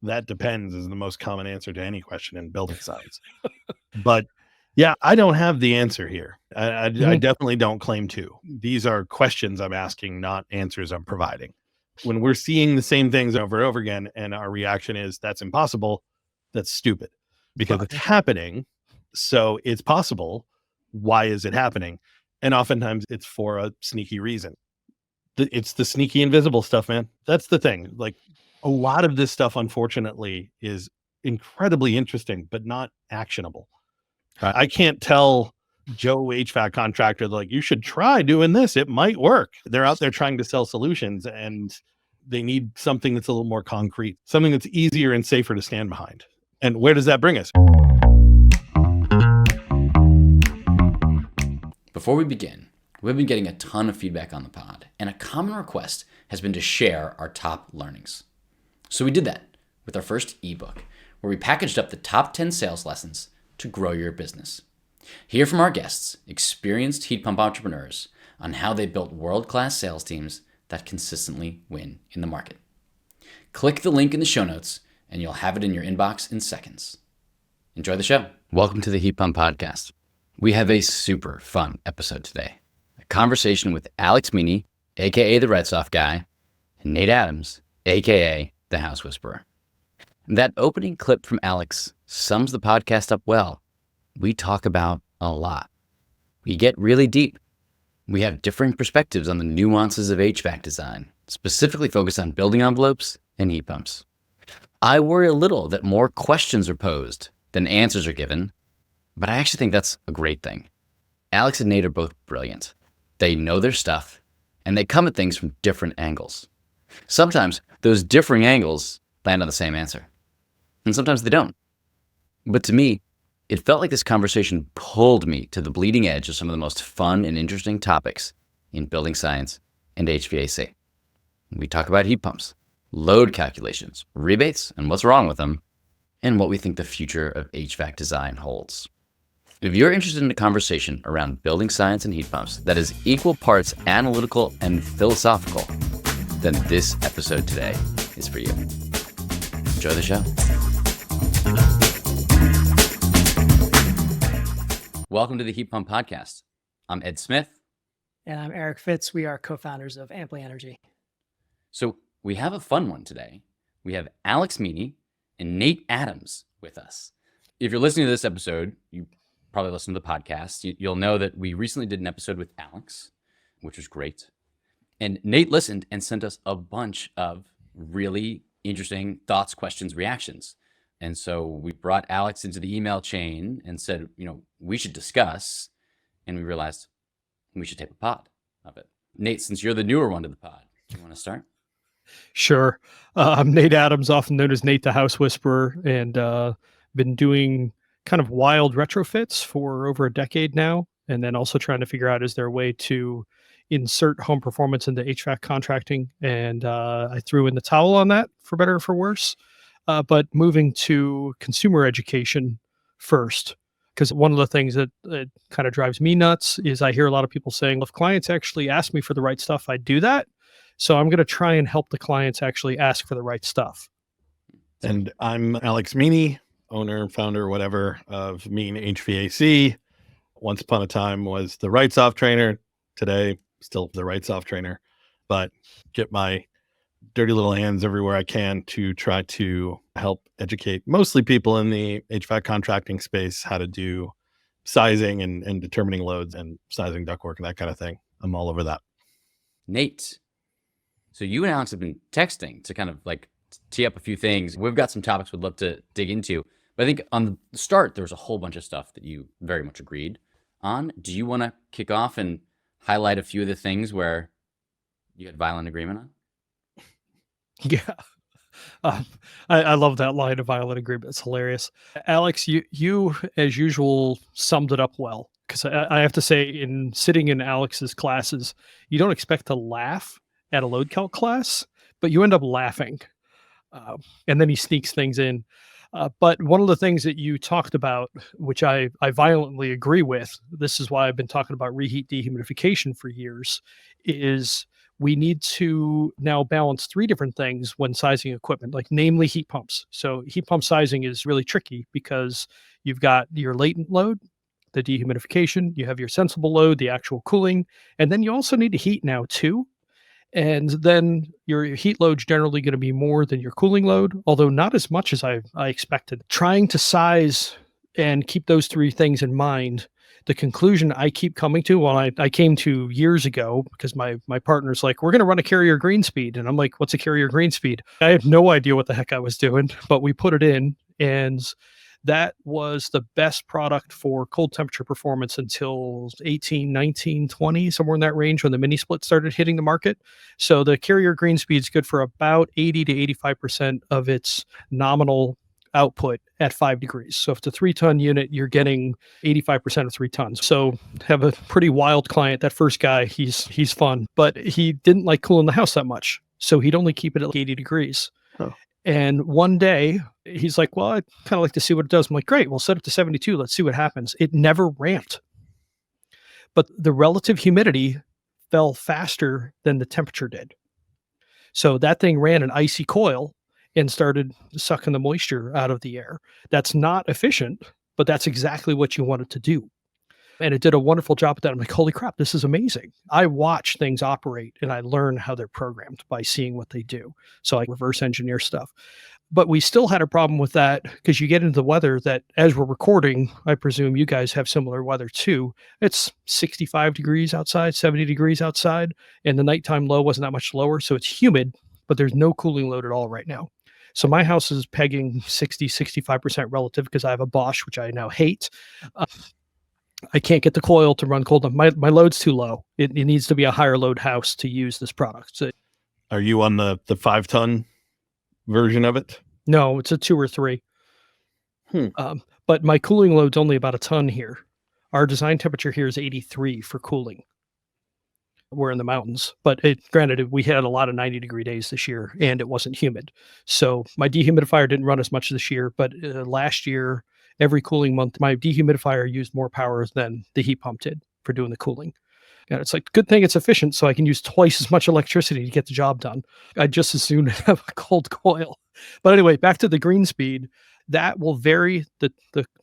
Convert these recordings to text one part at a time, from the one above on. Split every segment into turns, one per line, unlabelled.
That depends is the most common answer to any question in building science. But yeah, I don't have the answer here. I definitely don't claim to. These are questions I'm asking, not answers I'm providing. When we're seeing the same things over and over again, and our reaction is that's impossible, that's stupid because it's happening. So it's possible. Why is it happening? And oftentimes it's for a sneaky reason. It's the sneaky invisible stuff, man. That's the thing. Like a lot of this stuff, unfortunately, is incredibly interesting, but not actionable. I can't tell Joe HVAC contractor, like, you should try doing this. It might work. They're out there trying to sell solutions and they need something that's a little more concrete, something that's easier and safer to stand behind. And where does that bring us?
Before we begin, we've been getting a ton of feedback on the pod, and a common request has been to share our top learnings. So we did that with our first ebook, where we packaged up the top 10 sales lessons to grow your business. Hear from our guests, experienced heat pump entrepreneurs, on how they built world-class sales teams that consistently win in the market. Click the link in the show notes, and you'll have it in your inbox in seconds. Enjoy the show. Welcome to the Heat Pump Podcast. We have a super fun episode today. A conversation with Alex Meaney, aka the Red Soft Guy, and Nate Adams, aka the House Whisperer. That opening clip from Alex sums the podcast up well. We talk about a lot. We get really deep. We have differing perspectives on the nuances of HVAC design, specifically focused on building envelopes and heat pumps. I worry a little that more questions are posed than answers are given, but I actually think that's a great thing. Alex and Nate are both brilliant. They know their stuff, and they come at things from different angles. Sometimes those differing angles land on the same answer, and sometimes they don't. But to me, it felt like this conversation pulled me to the bleeding edge of some of the most fun and interesting topics in building science and HVAC. We talk about heat pumps, load calculations, rebates and what's wrong with them, and what we think the future of HVAC design holds. If you're interested in a conversation around building science and heat pumps that is equal parts analytical and philosophical, then this episode today is for you. Enjoy the show. Welcome to the Heat Pump Podcast. I'm Ed Smith.
And I'm Eric Fitz. We are co-founders of Amply Energy.
So we have a fun one today. We have Alex Meaney and Nate Adams with us. If you're listening to this episode, you probably listen to the podcast. You'll know that we recently did an episode with Alex, which was great. And Nate listened and sent us a bunch of really interesting thoughts, questions, reactions. And so we brought Alex into the email chain and said, we should discuss. And we realized we should tape a pod of it. Nate, since you're the newer one to the pod, do you want to start?
Sure. I'm Nate Adams, often known as Nate the House Whisperer, and been doing kind of wild retrofits for over a decade now. And then also trying to figure out, is there a way to insert home performance into HVAC contracting? And I threw in the towel on that, for better or for worse. But moving to consumer education first, because one of the things that kind of drives me nuts is I hear a lot of people saying, well, if clients actually ask me for the right stuff, I do that. So I'm going to try and help the clients actually ask for the right stuff.
And I'm Alex Meaney, owner, founder, whatever, of Meaney HVAC. Once upon a time was the Right Soft trainer. Today, still the Right Soft trainer, but get my dirty little hands everywhere I can to try to help educate mostly people in the HVAC contracting space how to do sizing and determining loads and sizing ductwork and that kind of thing. I'm all over that.
Nate, so you and Alex have been texting to kind of like tee up a few things. We've got some topics we'd love to dig into, but I think on the start, there was a whole bunch of stuff that you very much agreed on. Do you want to kick off and highlight a few of the things where you had violent agreement on?
Yeah. I love that line of violent agreement. It's hilarious. Alex, you as usual summed it up well, because I have to say, in sitting in Alex's classes, you don't expect to laugh at a load calc class, but you end up laughing. And then he sneaks things in. But one of the things that you talked about, which I violently agree with, this is why I've been talking about reheat dehumidification for years, is we need to now balance 3 different things when sizing equipment, like namely heat pumps. So heat pump sizing is really tricky because you've got your latent load, the dehumidification, you have your sensible load, the actual cooling, and then you also need to heat now too. And then your heat load's generally going to be more than your cooling load, although not as much as I expected. Trying to size and keep those 3 things in mind, the conclusion I keep coming to, well, I came to years ago because my partner's like, we're going to run a carrier green speed. And I'm like, what's a carrier green speed? I have no idea what the heck I was doing, but we put it in, and that was the best product for cold temperature performance until 18, 19, 20, somewhere in that range when the mini split started hitting the market. So the carrier green speed is good for about 80 to 85% of its nominal output at 5 degrees. So if it's a 3-ton unit, you're getting 85% of 3 tons. So have a pretty wild client. That first guy, he's fun, but he didn't like cooling the house that much. So he'd only keep it at 80 degrees.
Oh.
And one day he's like, well, I'd kind of like to see what it does. I'm like, great, we'll set it to 72. Let's see what happens. It never ramped. But the relative humidity fell faster than the temperature did. So that thing ran an icy coil and started sucking the moisture out of the air. That's not efficient, but that's exactly what you want it to do. And it did a wonderful job at that. I'm like, holy crap, this is amazing. I watch things operate and I learn how they're programmed by seeing what they do. So I reverse engineer stuff. But we still had a problem with that because you get into the weather that as we're recording, I presume you guys have similar weather too. It's 65 degrees outside, 70 degrees outside, and the nighttime low wasn't that much lower. So it's humid, but there's no cooling load at all right now. So my house is pegging 60, 65% relative because I have a Bosch, which I now hate. I can't get the coil to run cold enough. My load's too low. It needs to be a higher load house to use this product. So,
Are you on the 5-ton version of it?
no, it's a 2 or 3. But my cooling load's only about a ton here. Our design temperature here is 83 for cooling. We're in the mountains, but granted, we had a lot of 90-degree days this year and it wasn't humid. So my dehumidifier didn't run as much this year, but last year, every cooling month, my dehumidifier used more power than the heat pump did for doing the cooling. And it's like, good thing it's efficient so I can use twice as much electricity to get the job done. I'd just as soon have a cold coil. But anyway, back to the green speed, that will vary the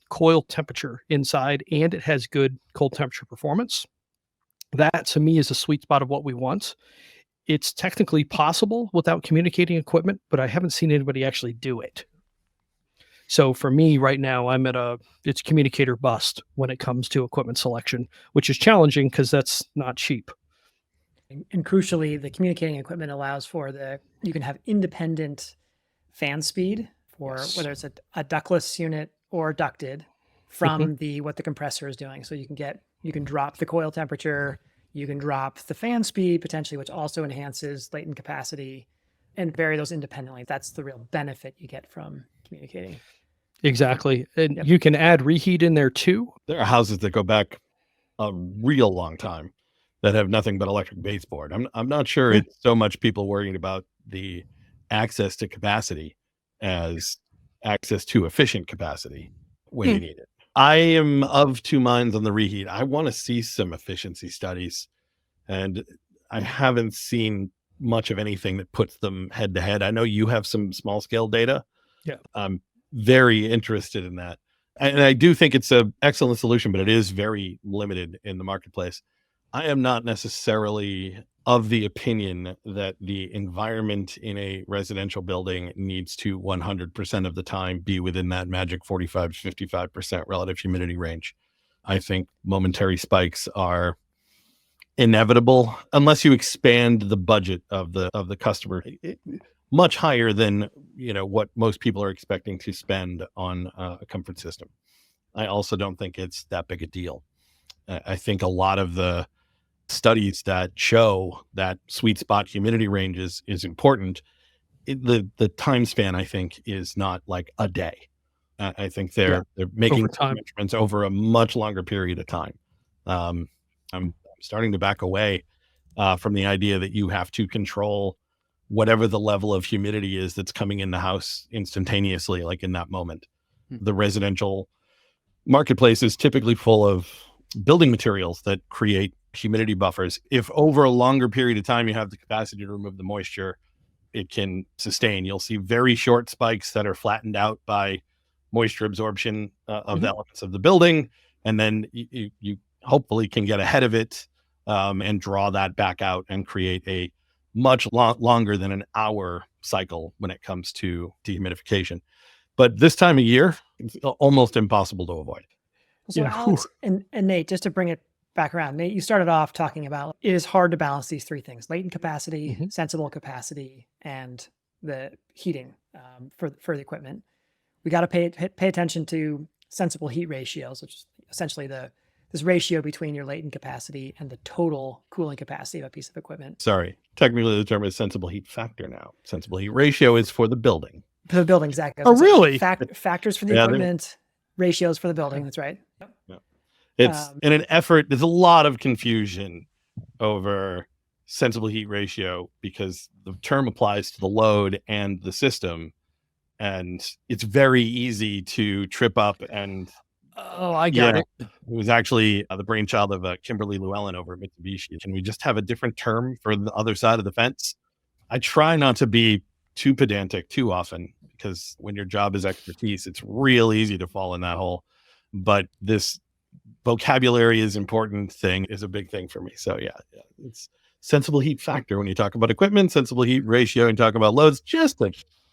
coil temperature inside, and it has good cold temperature performance. That to me is a sweet spot of what we want. It's technically possible without communicating equipment, but I haven't seen anybody actually do it. So for me right now, I'm at it's communicator bust when it comes to equipment selection, which is challenging because that's not cheap.
And crucially, the communicating equipment allows for you can have independent fan speed for whether it's a ductless unit or ducted from what the compressor is doing. So you can drop the coil temperature, you can drop the fan speed potentially, which also enhances latent capacity, and vary those independently. That's the real benefit you get from communicating.
Exactly. And you can add reheat in there too.
There are houses that go back a real long time that have nothing but electric baseboard. I'm not sure it's so much people worrying about the access to capacity as access to efficient capacity when you need it. I am of 2 minds on the reheat. I want to see some efficiency studies, and I haven't seen much of anything that puts them head to head. I know you have some small scale data.
Yeah.
I'm very interested in that. And I do think it's an excellent solution, but it is very limited in the marketplace. I am not necessarily of the opinion that the environment in a residential building needs to 100% of the time be within that magic 45 to 55% relative humidity range. I think momentary spikes are inevitable unless you expand the budget of the customer much higher than what most people are expecting to spend on a comfort system. I also don't think it's that big a deal. I think a lot of the studies that show that sweet spot humidity range is important. The time span, I think, is not like a day. I think they're making measurements over a much longer period of time. I'm starting to back away from the idea that you have to control whatever the level of humidity is that's coming in the house instantaneously, like in that moment. The residential marketplace is typically full of building materials that create humidity buffers. If over a longer period of time you have the capacity to remove the moisture, it can sustain. You'll see very short spikes that are flattened out by moisture absorption of the elements of the building. And then you hopefully can get ahead of it and draw that back out and create a much longer than an hour cycle when it comes to dehumidification. But this time of year, it's almost impossible to avoid.
So Alex and Nate, just to bring it back around, Nate, you started off talking about it is hard to balance these three things: latent capacity, sensible capacity, and the heating for the equipment. We got to pay attention to sensible heat ratios, which is essentially this ratio between your latent capacity and the total cooling capacity of a piece of equipment.
Sorry, technically the term is sensible heat factor now. Sensible heat ratio is for the building.
For the building, exactly.
Oh, really?
Factors for the equipment, ratios for the building. That's right.
Yeah. It's in an effort. There's a lot of confusion over sensible heat ratio because the term applies to the load and the system, and it's very easy to trip up. And
I got it.
It was actually the brainchild of Kimberly Llewellyn over at Mitsubishi. Can we just have a different term for the other side of the fence? I try not to be too pedantic too often, because when your job is expertise, it's real easy to fall in that hole. But this vocabulary is important thing is a big thing for me. So yeah, it's sensible heat factor when you talk about equipment, sensible heat ratio and talk about loads, just to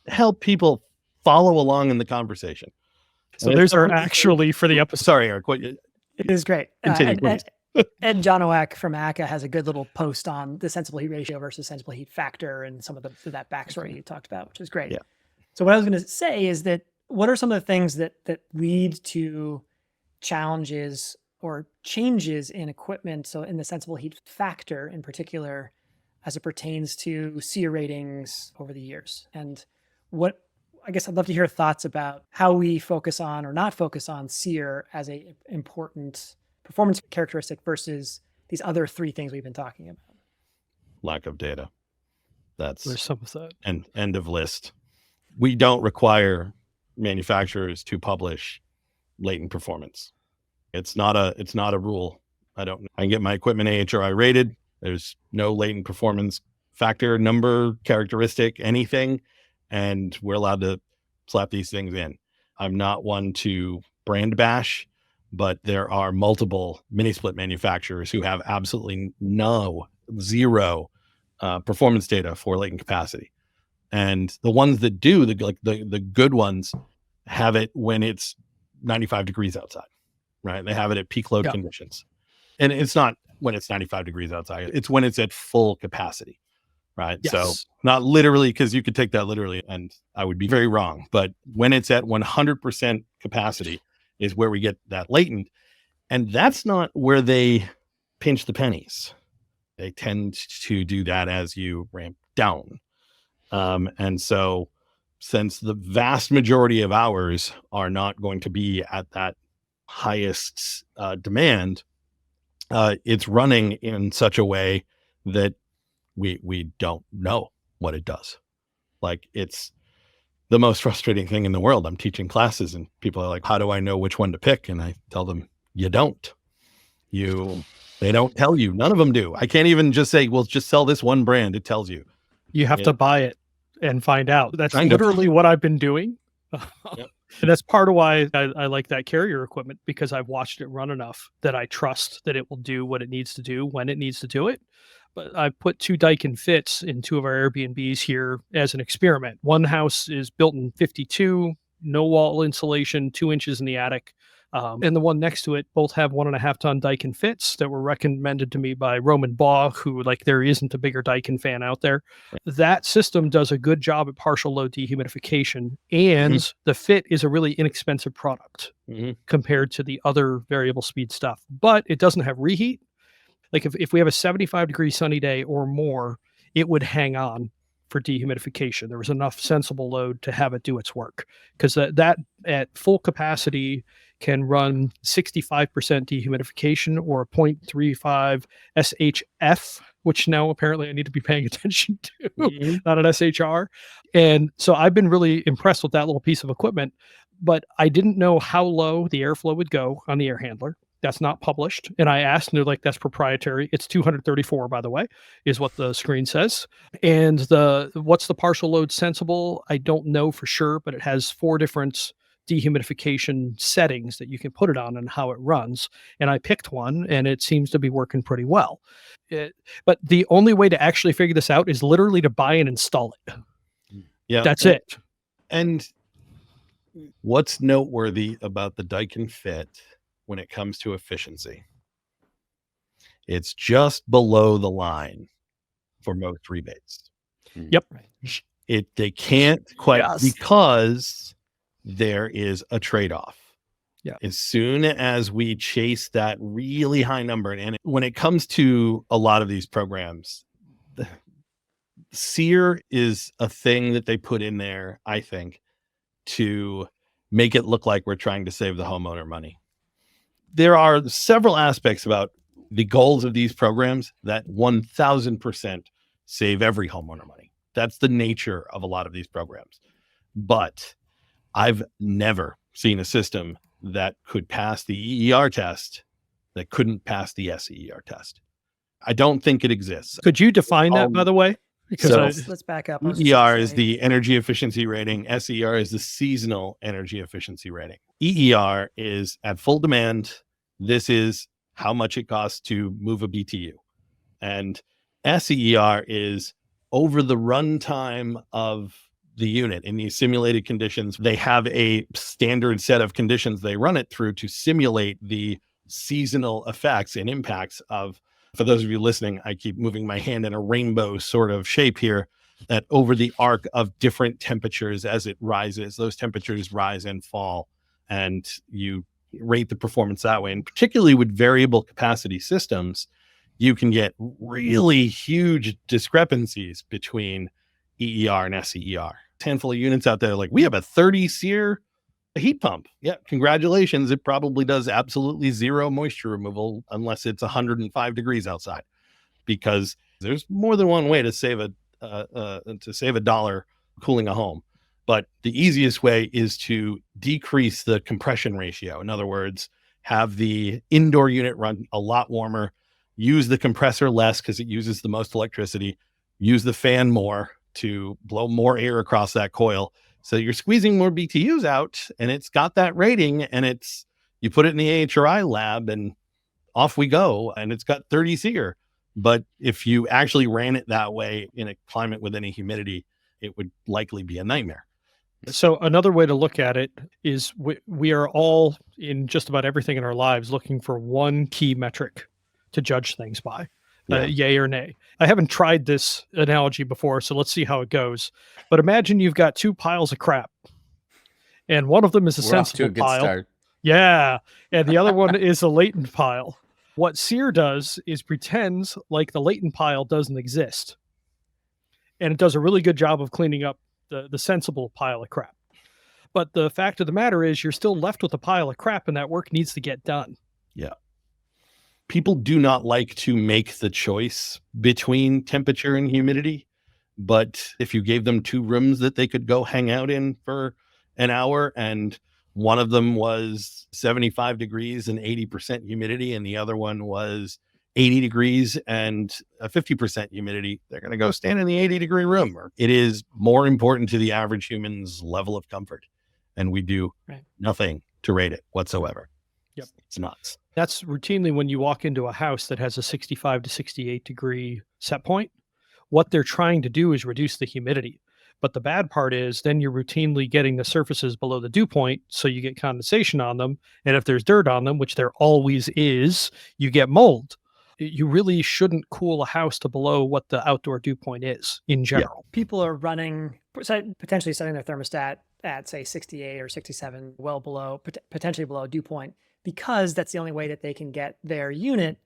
help people follow along in the conversation.
So those are actually for the episode.
Sorry, Eric.
It is great.
Continue, please.
Ed Jonowak from ACA has a good little post on the sensible heat ratio versus sensible heat factor and some of that backstory you talked about, which is great.
Yeah.
So what I was going to say is that what are some of the things that lead to challenges or changes in equipment? So in the sensible heat factor in particular, as it pertains to SEER ratings over the years, and what I guess I'd love to hear thoughts about how we focus on or not focus on SEER as a important performance characteristic versus these other three things we've been talking about.
Lack of data. There's
some of that.
End of list. We don't require manufacturers to publish latent performance. It's not a rule. I can get my equipment AHRI rated. There's no latent performance factor, number, characteristic, anything. And we're allowed to slap these things in. I'm not one to brand bash, but there are multiple mini split manufacturers who have absolutely zero performance data for latent capacity. And the ones that do, the good ones, have it when it's 95 degrees outside, right? They have it at peak load conditions. And it's not when it's 95 degrees outside. It's when it's at full capacity. Right.
Yes.
So not literally, because you could take that literally and I would be very wrong. But when it's at 100% capacity is where we get that latent. And that's not where they pinch the pennies. They tend to do that as you ramp down. And so since the vast majority of hours are not going to be at that highest demand, it's running in such a way that we don't know what it does. Like, it's the most frustrating thing in the world. I'm teaching classes and people are like, how do I know which one to pick? And I tell them, you don't. They don't tell you. None of them do. I can't even just say, well, just sell this one brand. It tells you.
You have to buy it and find out. That's literally what I've been doing.
Yep.
And that's part of why I like that Carrier equipment, because I've watched it run enough that I trust that it will do what it needs to do when it needs to do it. But I put 2 Daikin Fitz in 2 of our Airbnbs here as an experiment. One house is built in 52, no wall insulation, 2 inches in the attic. And the one next to it both have 1.5 ton Daikin Fitz that were recommended to me by Roman Baugh, who, like, there isn't a bigger Daikin fan out there. That system does a good job at partial load dehumidification, and the Fit is a really inexpensive product compared to the other variable speed stuff. But it doesn't have reheat. Like, if we have a 75 degree sunny day or more, it would hang on for dehumidification. There was enough sensible load to have it do its work, because that at full capacity can run 65% dehumidification or a 0.35 SHF, which now apparently I need to be paying attention to, not an SHR. And so I've been really impressed with that little piece of equipment, but I didn't know how low the airflow would go on the air handler. That's not published. And I asked, and they're like, that's proprietary. It's 234, by the way, is what the screen says. And what's the partial load sensible? I don't know for sure, but it has 4 different dehumidification settings that you can put it on and how it runs. And I picked one, and it seems to be working pretty well. But the only way to actually figure this out is literally to buy and install it.
Yeah.
That's it.
And what's noteworthy about the Daikin Fit when it comes to efficiency? It's just below the line for most rebates.
Yep.
They can't quite,
Yes.
because there is a trade-off.
Yeah.
As soon as we chase that really high number, and when it comes to a lot of these programs, the SEER is a thing that they put in there, I think, to make it look like we're trying to save the homeowner money. There are several aspects about the goals of these programs that 1000% save every homeowner money. That's the nature of a lot of these programs. But I've never seen a system that could pass the EER test that couldn't pass the SEER test. I don't think it exists.
Could you define that, by the way? Because
So-
Let's back up. I was just
EER
gonna
is
say-
the energy efficiency rating. SEER is the seasonal energy efficiency rating. EER is at full demand. This is how much it costs to move a BTU. And SEER is over the runtime of the unit. In these simulated conditions, they have a standard set of conditions they run it through to simulate the seasonal effects and impacts of, for those of you listening, I keep moving my hand in a rainbow sort of shape here, that over the arc of different temperatures as it rises, those temperatures rise and fall, and you rate the performance that way. And particularly with variable capacity systems, you can get really huge discrepancies between EER and SEER. A handful of units out there like, we have a 30 SEER heat pump. Yeah, congratulations. It probably does absolutely zero moisture removal unless it's 105 degrees outside, because there's more than one way to save a dollar cooling a home. But the easiest way is to decrease the compression ratio. In other words, have the indoor unit run a lot warmer, use the compressor less because it uses the most electricity, use the fan more to blow more air across that coil. So you're squeezing more BTUs out, and it's got that rating, and you put it in the AHRI lab and off we go, and it's got 30 SEER. But if you actually ran it that way in a climate with any humidity, it would likely be a nightmare.
So another way to look at it is we are all in just about everything in our lives looking for one key metric to judge things by, yay or nay. I haven't tried this analogy before, so let's see how it goes. But imagine you've got 2 piles of crap, and one of them is a
We're off to
sensible
a good
pile.
start.
Yeah, and the other one is a latent pile. What SEER does is pretends like the latent pile doesn't exist. And it does a really good job of cleaning up the sensible pile of crap. But the fact of the matter is you're still left with a pile of crap, and that work needs to get done.
Yeah. People do not like to make the choice between temperature and humidity. But if you gave them 2 rooms that they could go hang out in for an hour, and one of them was 75 degrees and 80% humidity, and the other one was 80 degrees and a 50% humidity, they're going to go stand in the 80-degree room. It is more important to the average human's level of comfort, and we do nothing to rate it whatsoever.
Yep.
It's nuts.
That's routinely when you walk into a house that has a 65 to 68 degree set point. What they're trying to do is reduce the humidity. But the bad part is then you're routinely getting the surfaces below the dew point, so you get condensation on them. And if there's dirt on them, which there always is, you get mold. You really shouldn't cool a house to below what the outdoor dew point is in general.
People are running, potentially setting their thermostat at, say, 68 or 67, well below, potentially below dew point, because that's the only way that they can get their unit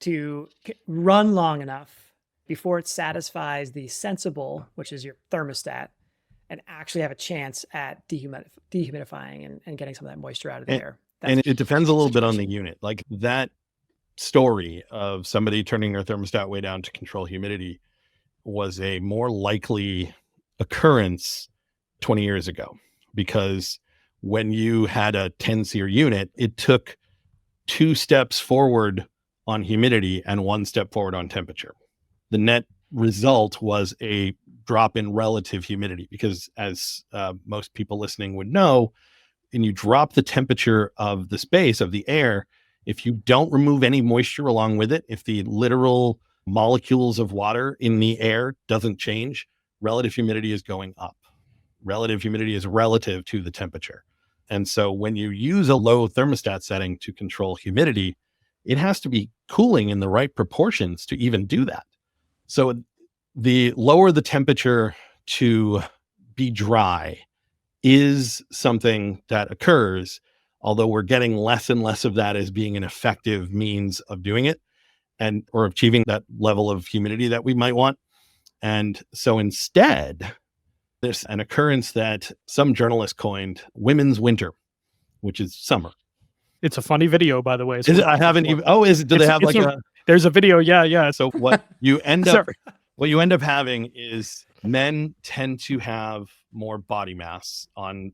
to run long enough before it satisfies the sensible, which is your thermostat, and actually have a chance at dehumidifying and getting some of that moisture out of the air.
And it depends a little bit on the unit. Like that story of somebody turning their thermostat way down to control humidity was a more likely occurrence 20 years ago, because when you had a 10 SEER unit, it took 2 steps forward on humidity and 1 step forward on temperature. The net result was a drop in relative humidity because, as most people listening would know, when you drop the temperature of the space, of the air, if you don't remove any moisture along with it, if the literal molecules of water in the air doesn't change, relative humidity is going up. Relative humidity is relative to the temperature. And so when you use a low thermostat setting to control humidity, it has to be cooling in the right proportions to even do that. So the lower the temperature to be dry is something that occurs, although we're getting less and less of that as being an effective means of doing it and or achieving that level of humidity that we might want. And so instead, there's an occurrence that some journalists coined women's winter, which is summer.
It's a funny video, by the way.
Is it? I haven't even. Oh, is it? Do they have like a?
There's a video. Yeah.
So what you end up, what you end up having is men tend to have more body mass. On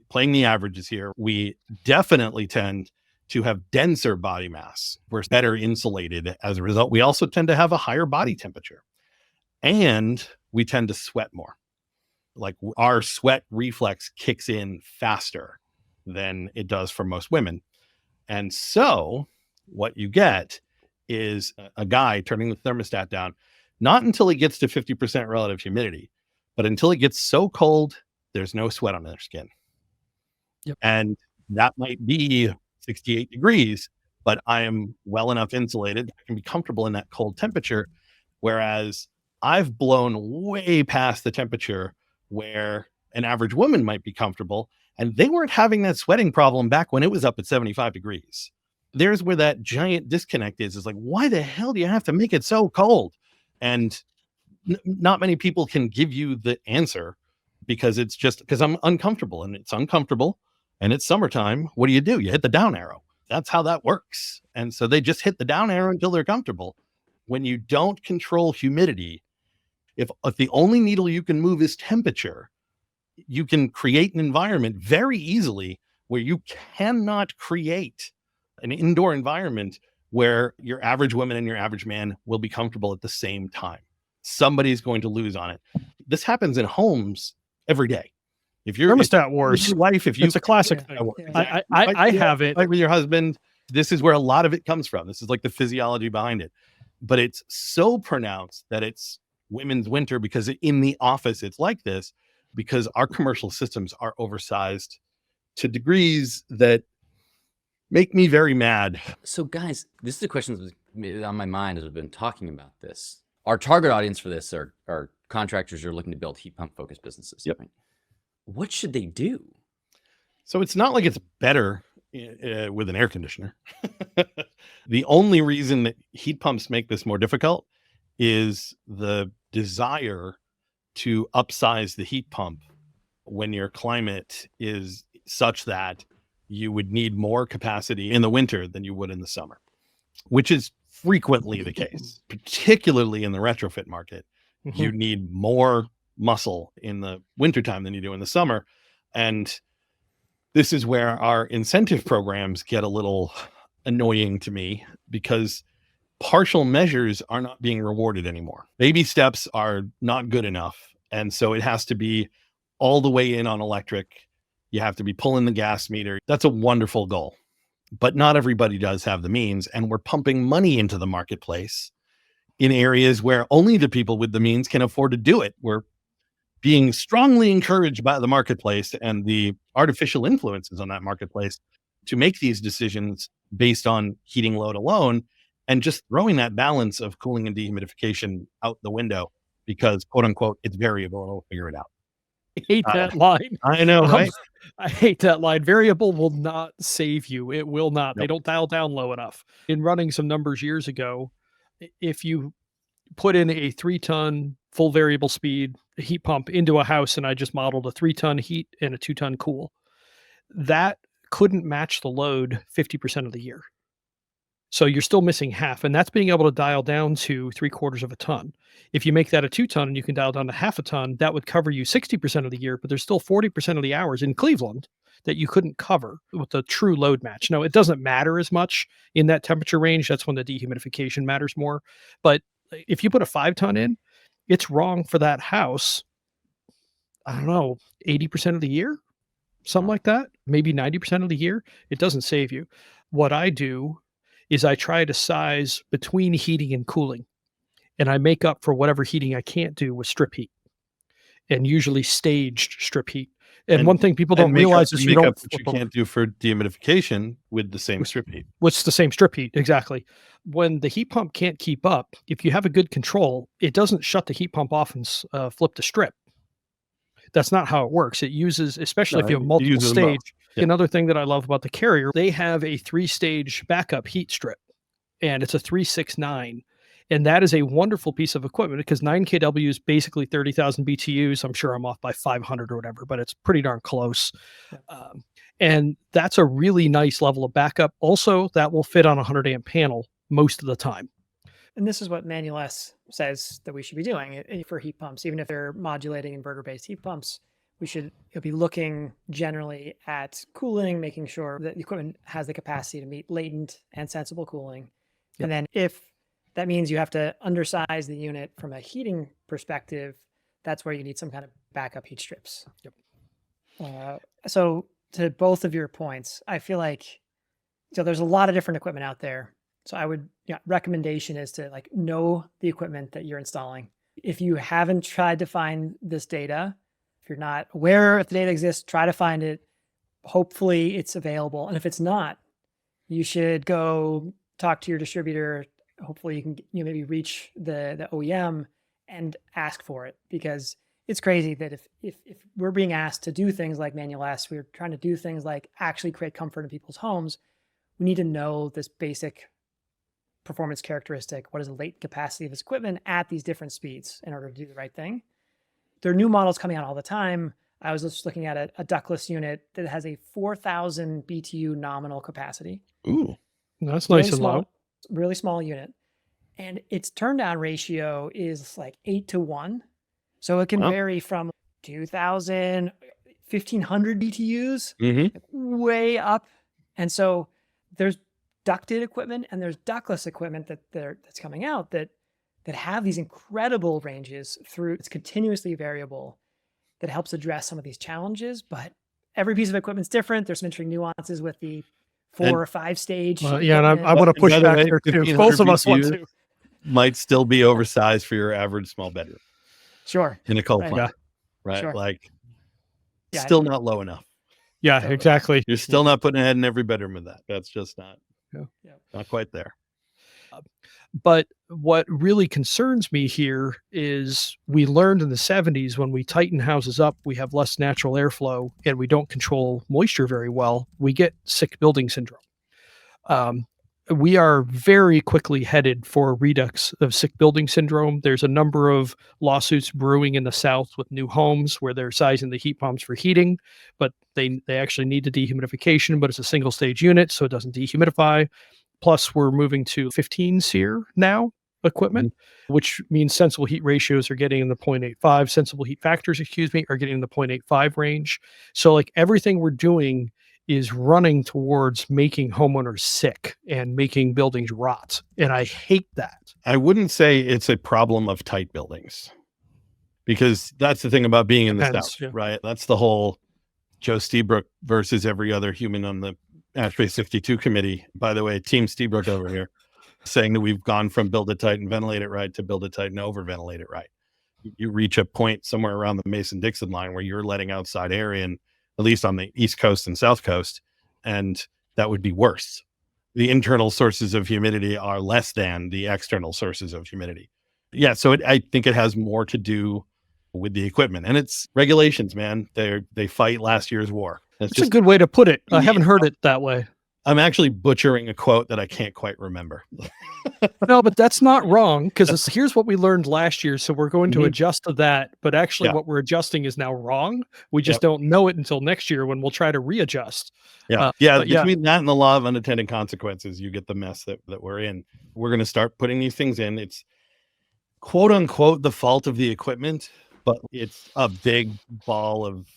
playing the averages here, we definitely tend to have denser body mass. We're better insulated as a result. We also tend to have a higher body temperature, and we tend to sweat more. Like our sweat reflex kicks in faster than it does for most women. And so what you get is a guy turning the thermostat down, not until it gets to 50% relative humidity, but until it gets so cold, there's no sweat on their skin.
Yep.
And that might be 68 degrees, but I am well enough insulated. I can be comfortable in that cold temperature. Whereas I've blown way past the temperature where an average woman might be comfortable, and they weren't having that sweating problem back when it was up at 75 degrees. There's where that giant disconnect is like, why the hell do you have to make it so cold? And not many people can give you the answer because it's just because I'm uncomfortable, and it's uncomfortable and it's summertime. What do? You hit the down arrow. That's how that works. And so they just hit the down arrow until they're comfortable. When you don't control humidity, if the only needle you can move is temperature, you can create an environment very easily where you cannot create an indoor environment where your average woman and your average man will be comfortable at the same time. Somebody's going to lose on it. This happens in homes every day. If you're
thermostat wars,
your wife, if you,
it's a classic thing. I have it.
Like with your husband, this is where a lot of it comes from. This is like the physiology behind it. But it's so pronounced that it's women's winter because in the office it's like this, because our commercial systems are oversized to degrees that make me very mad.
So guys, this is a question that's been on my mind as I've been talking about this. Our target audience for this are contractors who are looking to build heat pump focused businesses.
Yep.
Right? What should they do?
So it's not like it's better with an air conditioner. The only reason that heat pumps make this more difficult is the desire to upsize the heat pump when your climate is such that you would need more capacity in the winter than you would in the summer, which is frequently the case, particularly in the retrofit market.
Mm-hmm.
You need more muscle in the wintertime than you do in the summer. And this is where our incentive programs get a little annoying to me, because partial measures are not being rewarded anymore. Baby steps are not good enough. And so it has to be all the way in on electric. You have to be pulling the gas meter. That's a wonderful goal, but not everybody does have the means. And we're pumping money into the marketplace in areas where only the people with the means can afford to do it. We're being strongly encouraged by the marketplace and the artificial influences on that marketplace to make these decisions based on heating load alone, and just throwing that balance of cooling and dehumidification out the window because, quote unquote, it's variable and we'll figure it out.
I hate that line.
I know, right?
I hate that line. Variable will not save you. It will not. Nope. They don't dial down low enough. In running some numbers years ago, if you put in a 3-ton full variable speed heat pump into a house, and I just modeled a 3-ton heat and a 2-ton cool, that couldn't match the load 50% of the year. So you're still missing half, and that's being able to dial down to 3/4 of a ton. If you make that a 2-ton and you can dial down to half a ton, that would cover you 60% of the year, but there's still 40% of the hours in Cleveland that you couldn't cover with a true load match. Now, it doesn't matter as much in that temperature range. That's when the dehumidification matters more. But if you put a 5-ton in, it's wrong for that house, I don't know, 80% of the year, something like that, maybe 90% of the year. It doesn't save you. What I do is I try to size between heating and cooling, and I make up for whatever heating I can't do with strip heat, and usually staged strip heat. And one thing people don't realize is you don't
what you can't do for dehumidification with the same strip heat.
What's the same strip heat? Exactly. When the heat pump can't keep up, if you have a good control, it doesn't shut the heat pump off and flip the strip. That's not how it works. It uses, especially if you have multiple stage. Yeah. Another thing that I love about the Carrier, they have a 3-stage backup heat strip, and it's a 369. And that is a wonderful piece of equipment because 9 kW is basically 30,000 BTUs. I'm sure I'm off by 500 or whatever, but it's pretty darn close. And that's a really nice level of backup. Also, that will fit on a 100 amp panel most of the time.
And this is what Manual S says that we should be doing for heat pumps. Even if they're modulating inverter-based heat pumps, you'll be looking generally at cooling, making sure that the equipment has the capacity to meet latent and sensible cooling. Yep. And then if that means you have to undersize the unit from a heating perspective, that's where you need some kind of backup heat strips. Yep. So to both of your points, I feel like, so there's a lot of different equipment out there. So I would, recommendation is to know the equipment that you're installing. If you haven't tried to find this data, if you're not aware if the data exists, try to find it. Hopefully it's available. And if it's not, you should go talk to your distributor. Hopefully you can maybe reach the OEM and ask for it, because it's crazy that if we're being asked to do things like Manual S, we're trying to do things like actually create comfort in people's homes. We need to know this basic performance characteristic. What is the latent capacity of this equipment at these different speeds in order to do the right thing? There are new models coming out all the time. I was just looking at a ductless unit that has a 4,000 BTU nominal capacity.
Ooh, that's nice and low.
Really small unit. And its turn down ratio is like 8-to-1. So it can vary from 2,000, 1,500 BTUs way up. And so there's ducted equipment and there's ductless equipment that's coming out that have these incredible ranges through. It's continuously variable that helps address some of these challenges. But every piece of equipment's different. There's some interesting nuances with the 4 or 5 stage.
And I want to push back there too. Both of us want to.
Might still be oversized for your average small bedroom.
Sure.
In a cold climate. Right.
Sure.
Still not low enough.
Yeah, totally. Exactly.
You're still not putting a head in every bedroom with that. That's just not quite there.
But what really concerns me here is we learned in the 70s when we tighten houses up, we have less natural airflow and we don't control moisture very well. We get sick building syndrome. We are very quickly headed for a redux of sick building syndrome. There's a number of lawsuits brewing in the South with new homes where they're sizing the heat pumps for heating, but they actually need the dehumidification, but it's a single stage unit, so it doesn't dehumidify. Plus, we're moving to 15 SEER now equipment, which means sensible heat ratios are getting in the 0.85, sensible heat factors, are getting in the 0.85 range. So everything we're doing is running towards making homeowners sick and making buildings rot. And I hate that.
I wouldn't say it's a problem of tight buildings, because that's the thing about being in the South, right? That's the whole Joe Steebrook versus every other human on the ASHRAE 62 committee. By the way, Team Steebrook over here, saying that we've gone from build it tight and ventilate it right to build it tight and over ventilate it right. You reach a point somewhere around the Mason-Dixon line where you're letting outside air in, at least on the East Coast and South Coast, and that would be worse. The internal sources of humidity are less than the external sources of humidity. Yeah, so I think it has more to do with the equipment, and it's regulations, man. They fight last year's war.
That's just a good way to put it. I haven't heard it that way.
I'm actually butchering a quote that I can't quite remember.
No, but that's not wrong, because here's what we learned last year. So we're going to adjust to that. But actually what we're adjusting is now wrong. We just don't know it until next year when we'll try to readjust.
Between that and the law of unintended consequences, you get the mess that we're in. We're going to start putting these things in. It's quote unquote the fault of the equipment, but it's a big ball of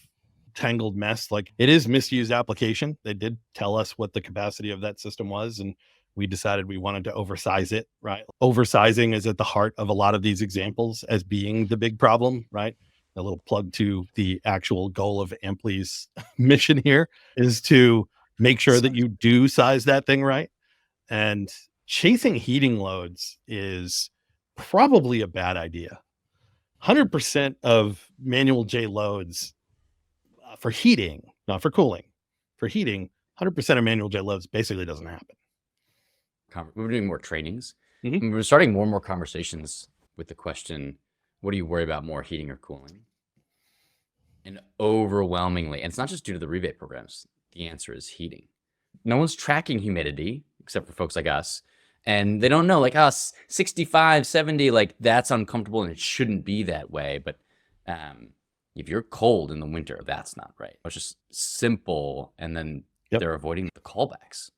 tangled mess. Like, it is misused application. They did tell us what the capacity of that system was, and we decided we wanted to oversize it, right? Oversizing is at the heart of a lot of these examples as being the big problem, right? A little plug to the actual goal of Amply's mission here is to make sure that you do size that thing right. And chasing heating loads is probably a bad idea. 100% of manual J loads for heating, not for cooling, for heating, 100% of manual J loads basically doesn't happen.
We're doing more trainings.
Mhm.
We're starting more and more conversations with the question, what do you worry about more, heating or cooling? And overwhelmingly, and it's not just due to the rebate programs, the answer is heating. No one's tracking humidity except for folks like us. And they don't know, like us, 65, 70, like that's uncomfortable and it shouldn't be that way. But if you're cold in the winter, that's not right. It's just simple. And then they're avoiding the callbacks.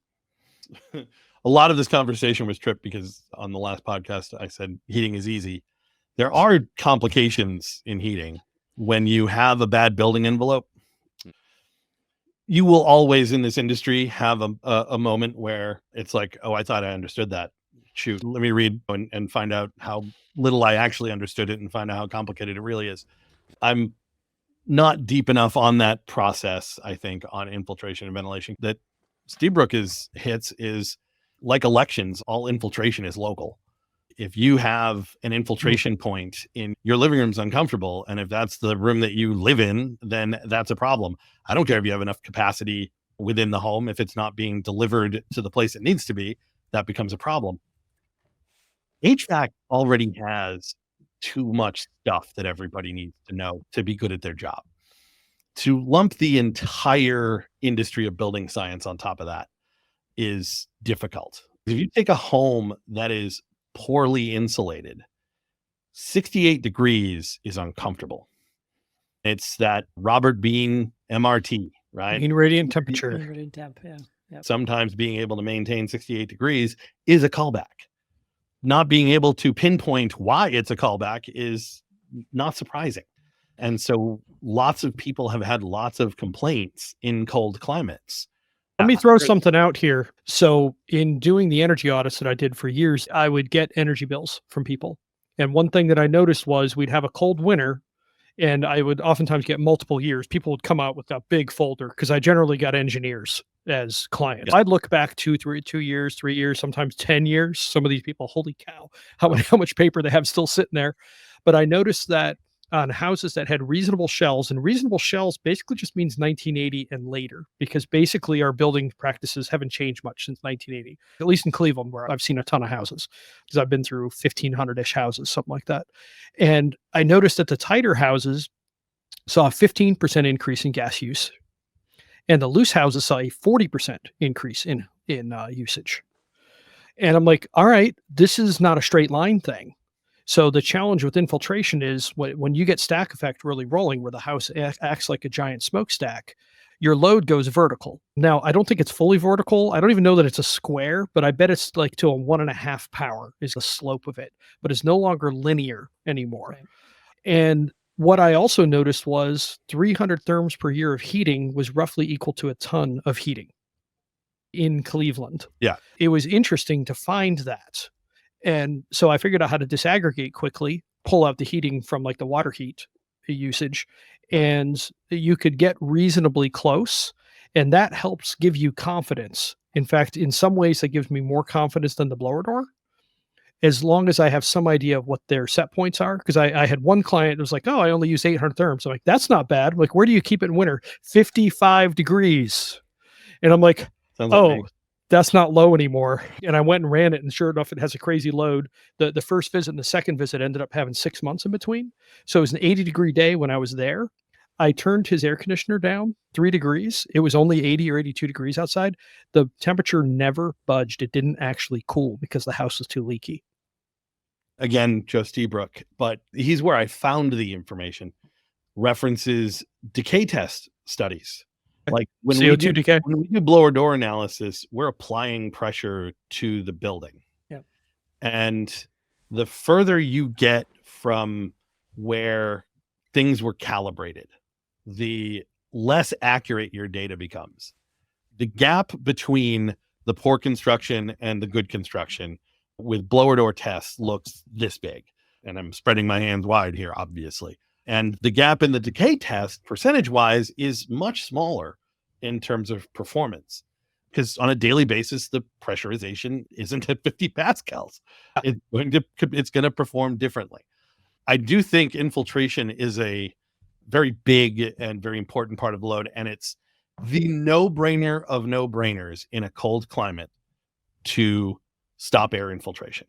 A lot of this conversation was tripped because on the last podcast, I said heating is easy. There are complications in heating. When you have a bad building envelope, you will always in this industry have a moment where it's like, oh, I thought I understood that. Shoot, let me read and find out how little I actually understood it and find out how complicated it really is. I'm not deep enough on that process, I think, on infiltration and ventilation. That Steebrook hits is like elections, all infiltration is local. If you have an infiltration point in your living room's uncomfortable, and if that's the room that you live in, then that's a problem. I don't care if you have enough capacity within the home. If it's not being delivered to the place it needs to be, that becomes a problem. HVAC already has too much stuff that everybody needs to know to be good at their job. To lump the entire industry of building science on top of that is difficult. If you take a home that is poorly insulated, 68 degrees is uncomfortable. It's that Robert Bean MRT, right?
Mean radiant temperature.
Mean radiant temp, yeah. Yep.
Sometimes being able to maintain 68 degrees is a callback. Not being able to pinpoint why it's a callback is not surprising. And so lots of people have had lots of complaints in cold climates.
Let me throw something out here. So in doing the energy audits that I did for years, I would get energy bills from people. And one thing that I noticed was we'd have a cold winter and I would oftentimes get multiple years. People would come out with a big folder because I generally got engineers as clients. I'd look back 2 years, 3 years, sometimes 10 years. Some of these people, holy cow, how much paper they have still sitting there. But I noticed that on houses that had reasonable shells, and reasonable shells basically just means 1980 and later, because basically our building practices haven't changed much since 1980, at least in Cleveland, where I've seen a ton of houses, because I've been through 1,500-ish houses, something like that. And I noticed that the tighter houses saw a 15% increase in gas use, and the loose houses saw a 40% increase in usage. And I'm like, all right, this is not a straight line thing. So the challenge with infiltration is when you get stack effect really rolling, where the house acts like a giant smokestack, your load goes vertical. Now, I don't think it's fully vertical. I don't even know that it's a square, but I bet it's like to a 1.5 power is the slope of it, but it's no longer linear anymore. Right. And what I also noticed was 300 therms per year of heating was roughly equal to a ton of heating in Cleveland.
Yeah.
It was interesting to find that. And so I figured out how to disaggregate quickly, pull out the heating from like the water heat usage, and you could get reasonably close. And that helps give you confidence. In fact, in some ways, that gives me more confidence than the blower door, as long as I have some idea of what their set points are. Because I had one client that was like, oh, I only use 800 therms. I'm like, that's not bad. I'm like, where do you keep it in winter? 55 degrees. And I'm like, that's not low anymore. And I went and ran it, and sure enough, it has a crazy load. The first visit and the second visit ended up having 6 months in between. So it was an 80-degree day when I was there. I turned his air conditioner down 3 degrees. It was only 80 or 82 degrees outside. The temperature never budged. It didn't actually cool because the house was too leaky.
Again, Joe Steebrook, but he's where I found the information. References decay test studies. Like when
CO2 decay.
When we do blower door analysis, we're applying pressure to the building.
Yeah.
And the further you get from where things were calibrated, the less accurate your data becomes. The gap between the poor construction and the good construction with blower door tests looks this big. And I'm spreading my hands wide here, obviously. And the gap in the decay test, percentage-wise, is much smaller in terms of performance. Because on a daily basis, the pressurization isn't at 50 pascals. It's going to perform differently. I do think infiltration is a very big and very important part of the load, and it's the no-brainer of no-brainers in a cold climate to stop air infiltration.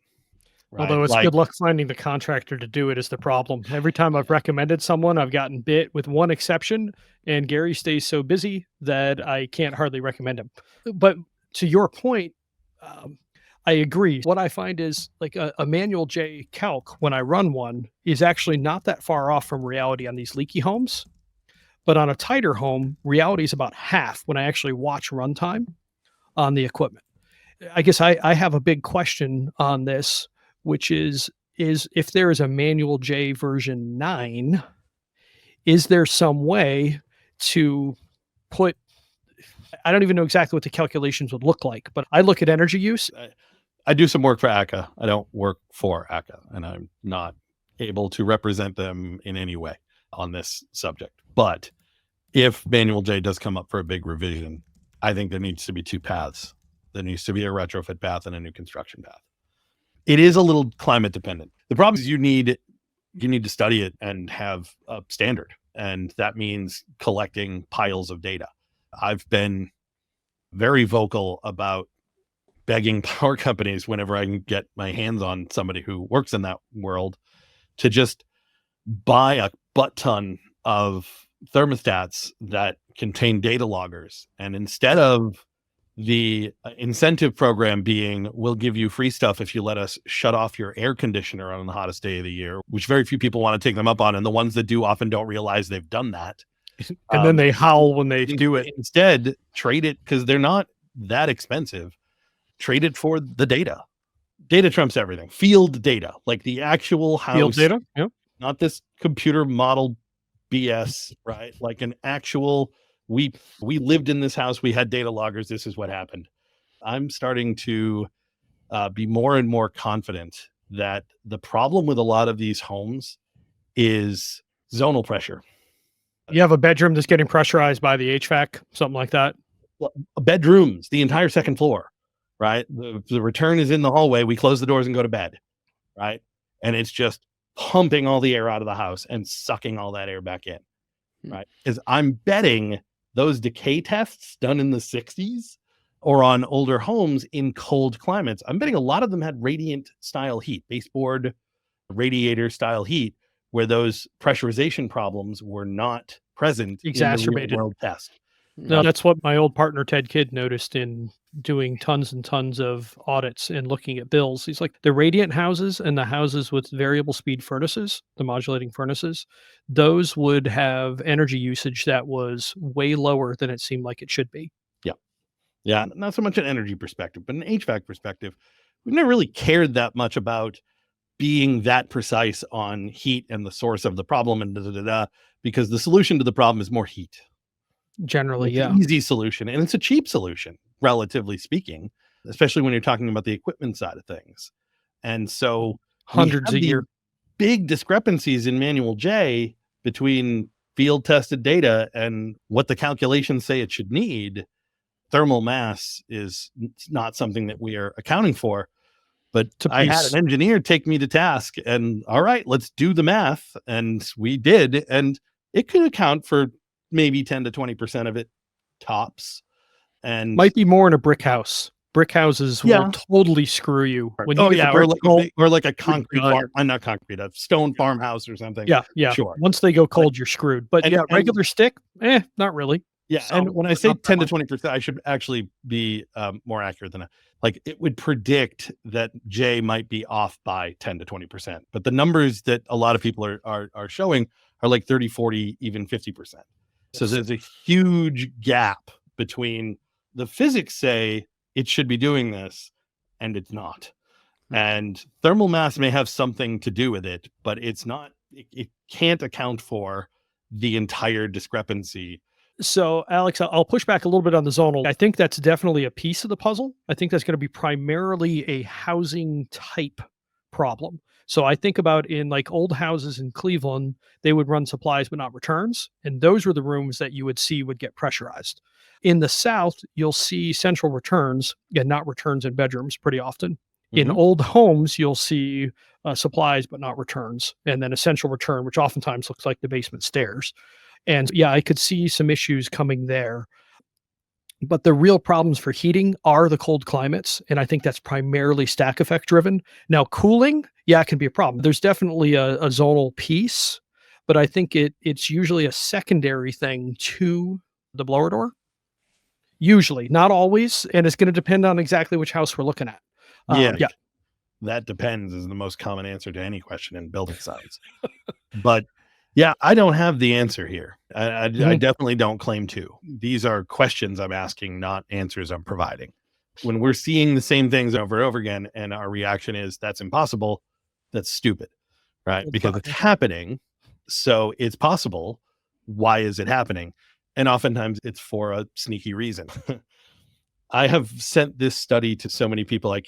Right?
Although it's good luck finding the contractor to do it is the problem. Every time I've recommended someone, I've gotten bit, with one exception, and Gary stays so busy that I can't hardly recommend him. But to your point, I agree. What I find is like a manual J calc, when I run one, is actually not that far off from reality on these leaky homes. But on a tighter home, reality is about half when I actually watch runtime on the equipment. I guess I have a big question on this, which is if there is a manual J version 9, is there some way to put, I don't even know exactly what the calculations would look like, but I look at energy use.
I do some work for ACA. I don't work for ACA, and I'm not able to represent them in any way on this subject. But if manual J does come up for a big revision, I think there needs to be two paths. There needs to be a retrofit path and a new construction path. It is a little climate dependent. The problem is you need to study it and have a standard. And that means collecting piles of data. I've been very vocal about begging power companies whenever I can get my hands on somebody who works in that world to just buy a butt ton of thermostats that contain data loggers. And instead of the incentive program being, we'll give you free stuff if you let us shut off your air conditioner on the hottest day of the year, which very few people want to take them up on. And the ones that do often don't realize they've done that.
And then they howl when they do it.
Instead, trade it, because they're not that expensive. Trade it for the data. Data trumps everything. Field data, like the actual house.
Field data, yep.
Not this computer model BS, right? Like an actual, we lived in this house, we had data loggers, this is what happened. I'm starting to be more and more confident that the problem with a lot of these homes is zonal pressure.
You have a bedroom that's getting pressurized by the HVAC, something like that.
Well, bedrooms, the entire second floor, right? The return is in the hallway. We close the doors and go to bed, right? And it's just pumping all the air out of the house and sucking all that air back in, right? Because I'm betting those decay tests done in the 60s or on older homes in cold climates, I'm betting a lot of them had radiant style heat, baseboard radiator style heat, where those pressurization problems were not present
Exacerbated.
in the real world test.
No, that's what my old partner Ted Kidd noticed in doing tons and tons of audits and looking at bills. He's like, the radiant houses and the houses with variable speed furnaces, the modulating furnaces, those would have energy usage that was way lower than it seemed like it should be.
Yeah, not so much an energy perspective, but an HVAC perspective. We've never really cared that much about being that precise on heat and the source of the problem and because the solution to the problem is more heat.
Generally,
It's an easy solution, and it's a cheap solution, relatively speaking, especially when you're talking about the equipment side of things. And so
hundreds a year.
Big discrepancies in manual J between field tested data and what the calculations say it should need. Thermal mass is not something that we are accounting for. But I had an engineer take me to task and, all right, let's do the math. And we did. And it could account for maybe 10 to 20% of it tops. And
might be more in a brick house. Brick houses will totally screw you.
When you or like a concrete farm, not concrete, a stone farmhouse or something.
Yeah.
Sure.
Once they go cold, you're screwed. But regular stick, not really.
Yeah, and when I say 10 to 20%, I should actually be more accurate than that. Like, it would predict that J might be off by 10 to 20%. But the numbers that a lot of people are showing are like 30, 40, even 50%. So there's a huge gap between the physics say it should be doing this and it's not. And thermal mass may have something to do with it, but it's not, it can't account for the entire discrepancy.
So, Alex, I'll push back a little bit on the zonal. I think that's definitely a piece of the puzzle. I think that's going to be primarily a housing type problem. So I think about in like old houses in Cleveland, they would run supplies but not returns. And those were the rooms that you would see would get pressurized. In the South, you'll see central returns and not returns in bedrooms pretty often. In
Mhm.
old homes, you'll see supplies but not returns, and then a central return, which oftentimes looks like the basement stairs. And yeah, I could see some issues coming there. But the real problems for heating are the cold climates. And I think that's primarily stack effect driven. Now, cooling, yeah, it can be a problem. There's definitely a zonal piece, but I think it's usually a secondary thing to the blower door. Usually, not always. And it's going to depend on exactly which house we're looking at.
Yeah.
Yeah.
That depends is the most common answer to any question in building science. But yeah, I don't have the answer here. I definitely don't claim to. These are questions I'm asking, not answers I'm providing. When we're seeing the same things over and over again, and our reaction is that's impossible, that's stupid, right? Because it's happening. So it's possible. Why is it happening? And oftentimes it's for a sneaky reason. I have sent this study to so many people. I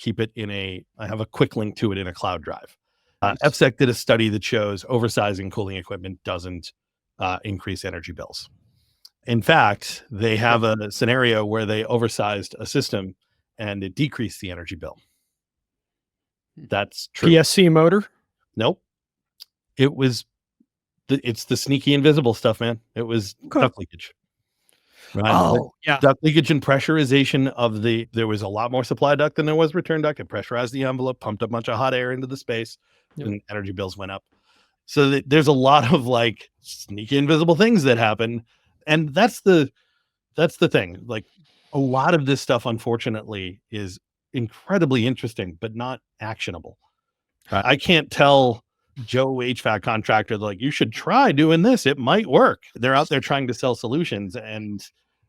have a quick link to it in a cloud drive. FSEC did a study that shows oversizing cooling equipment doesn't increase energy bills. In fact, they have a scenario where they oversized a system and it decreased the energy bill. That's true.
PSC motor?
Nope. It's the sneaky invisible stuff, man. It was duct leakage. Right.
Oh, yeah.
Duct leakage and pressurization there was a lot more supply duct than there was return duct. It pressurized the envelope, pumped a bunch of hot air into the space, and energy bills went up. So there's a lot of like sneaky invisible things that happen. And that's the thing. Like a lot of this stuff, unfortunately, is incredibly interesting, but not actionable. Right? I can't tell Joe HVAC contractor, like, you should try doing this. It might work. They're out there trying to sell solutions and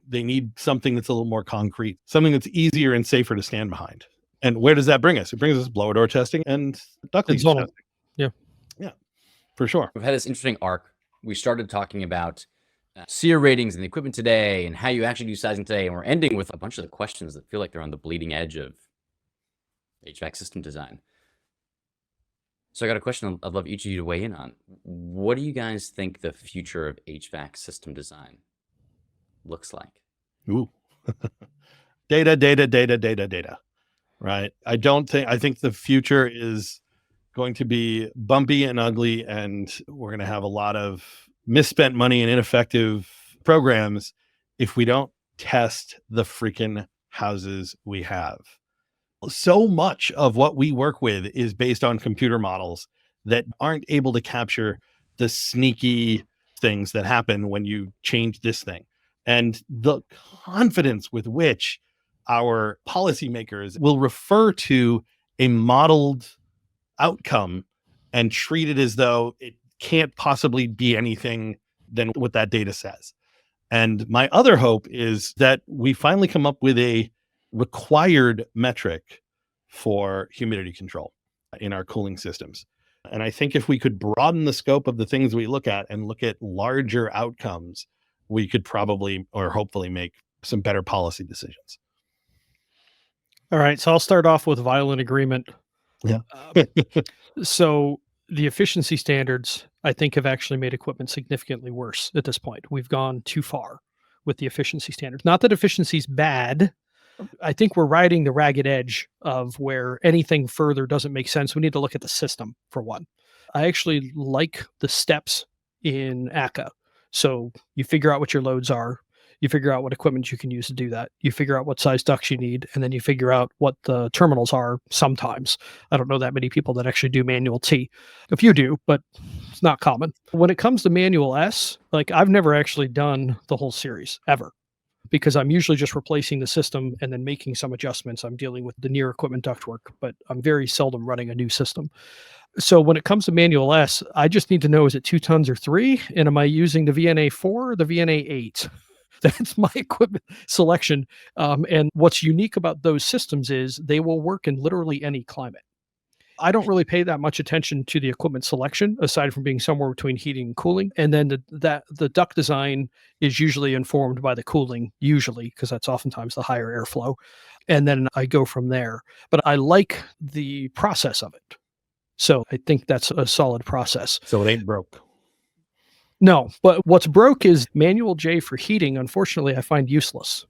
they need something that's a little more concrete, something that's easier and safer to stand behind. And where does that bring us? It brings us blower door testing and duct leakage testing.
Yeah.
Yeah, for sure.
We've had this interesting arc. We started talking about SEER ratings and the equipment today and how you actually do sizing today. And we're ending with a bunch of the questions that feel like they're on the bleeding edge of HVAC system design. So I got a question I'd love each of you to weigh in on. What do you guys think the future of HVAC system design looks like?
Ooh. Data. Right. I think the future is going to be bumpy and ugly, and we're going to have a lot of misspent money and ineffective programs if we don't test the freaking houses we have. So much of what we work with is based on computer models that aren't able to capture the sneaky things that happen when you change this thing. And the confidence with which our policymakers will refer to a modeled outcome and treat it as though it can't possibly be anything than what that data says. And my other hope is that we finally come up with a required metric for humidity control in our cooling systems. And I think if we could broaden the scope of the things we look at and look at larger outcomes, we could probably or hopefully make some better policy decisions.
All right. So I'll start off with violent agreement.
Yeah.
So the efficiency standards, I think, have actually made equipment significantly worse at this point. We've gone too far with the efficiency standards. Not that efficiency is bad. I think we're riding the ragged edge of where anything further doesn't make sense. We need to look at the system for one. I actually like the steps in ACA. So you figure out what your loads are. You figure out what equipment you can use to do that. You figure out what size ducts you need, and then you figure out what the terminals are sometimes. I don't know that many people that actually do manual T. A few do, but it's not common. When it comes to manual S, like I've never actually done the whole series ever because I'm usually just replacing the system and then making some adjustments. I'm dealing with the near equipment ductwork, but I'm very seldom running a new system. So when it comes to manual S, I just need to know, is it 2 tons or 3? And am I using the VNA 4 or the VNA 8? That's my equipment selection. And what's unique about those systems is they will work in literally any climate. I don't really pay that much attention to the equipment selection, aside from being somewhere between heating and cooling. And then the duct design is usually informed by the cooling, usually, because that's oftentimes the higher airflow. And then I go from there. But I like the process of it. So I think that's a solid process.
So it ain't broke.
No, but what's broke is manual J for heating. Unfortunately, I find useless.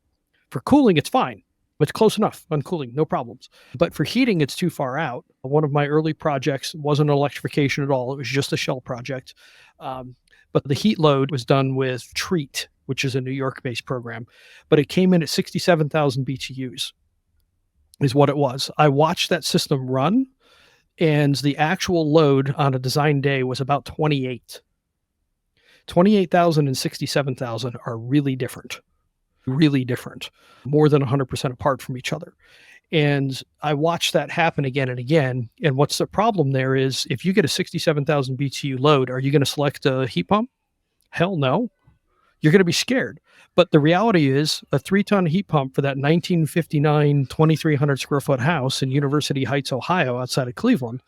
For cooling, it's fine. It's close enough on cooling, no problems. But for heating, it's too far out. One of my early projects wasn't electrification at all. It was just a shell project. But the heat load was done with Treat, which is a New York-based program. But it came in at 67,000 BTUs is what it was. I watched that system run, and the actual load on a design day was about 28. 28,000 and 67,000 are really different, more than 100% apart from each other. And I watched that happen again and again. And what's the problem there is, if you get a 67,000 BTU load, are you going to select a heat pump? Hell no. You're going to be scared. But the reality is, a 3-ton heat pump for that 1959 2,300 square foot house in University Heights, Ohio, outside of Cleveland,